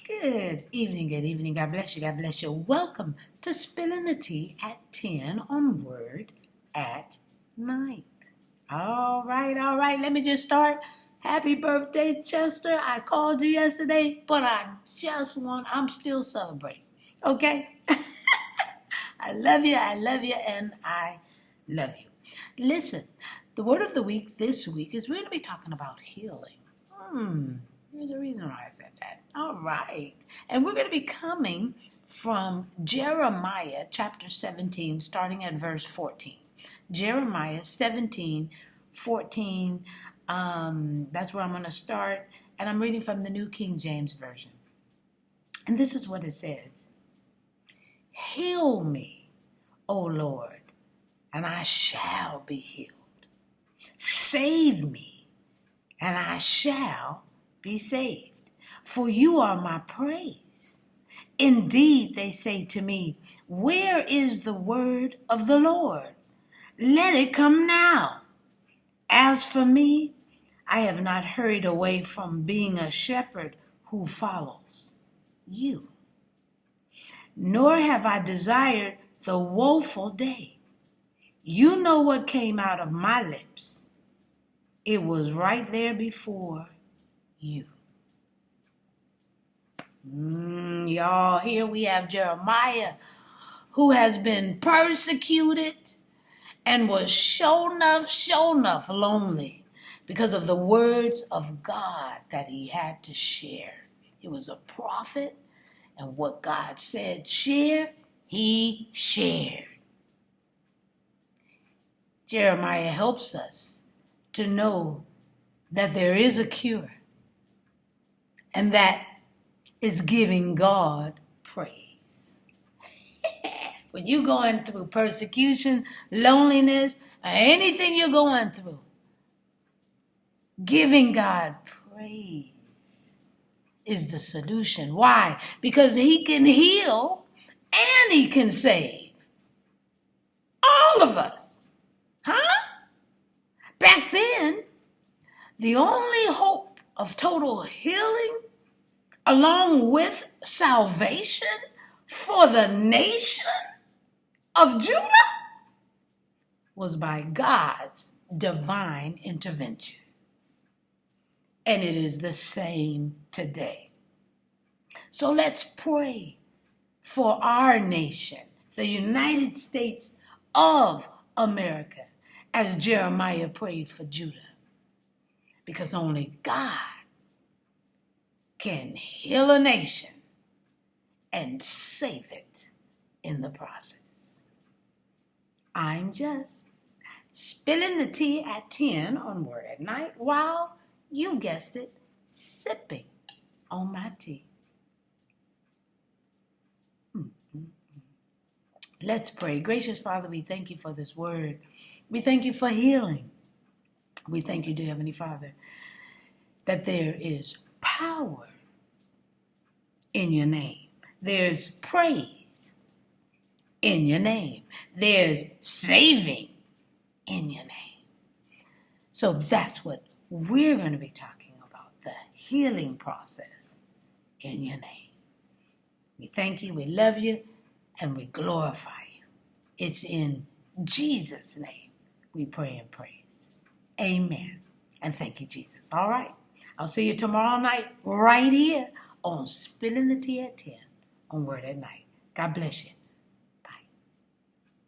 Good evening, good evening. God bless you, God bless you. Welcome to Spilling the Tea at 10 on Word at Night. All right. Let me just start. Happy birthday, Chester. I called you yesterday, but I'm still celebrating. Okay? I love you, and I love you. Listen, the word of the week this week is we're going to be talking about healing. There's a reason why I said that. All right. And we're going to be coming from Jeremiah chapter 17, starting at verse 14. Jeremiah 17, 14. That's where I'm going to start. And I'm reading from the New King James Version. And this is what it says. Heal me, O Lord, and I shall be healed. Save me, and I shall be saved. For you are my praise. Indeed, they say to me, where is the word of the Lord? Let it come now. As for me, I have not hurried away from being a shepherd who follows you, nor have I desired the woeful day. You know what came out of my lips. It was right there before you. Y'all, here we have Jeremiah, who has been persecuted and was sure enough lonely because of the words of God that he had to share. He was a prophet, and what God said share, he shared. Jeremiah helps us to know that there is a cure, and that is giving God praise. When you're going through persecution, loneliness, or anything you're going through, giving God praise is the solution. Why? Because he can heal and he can save. All of us. Back then, the only hope of total healing along with salvation for the nation of Judah was by God's divine intervention. And it is the same today. So let's pray for our nation, the United States of America, as Jeremiah prayed for Judah. Because only God can heal a nation and save it in the process. I'm just spilling the tea at 10 on Word at Night while, you guessed it, sipping on my tea. Let's pray. Gracious Father, we thank you for this word. We thank you for healing. We thank you, dear Heavenly Father, that there is power in your name. There's praise in your name. There's saving in your name. So that's what we're going to be talking about, the healing process in your name. We thank you, we love you, and we glorify you. It's in Jesus' name we pray and praise. Amen. And thank you, Jesus. All right. I'll see you tomorrow night right here on Spilling the Tea at 10 on Word at Night. God bless you.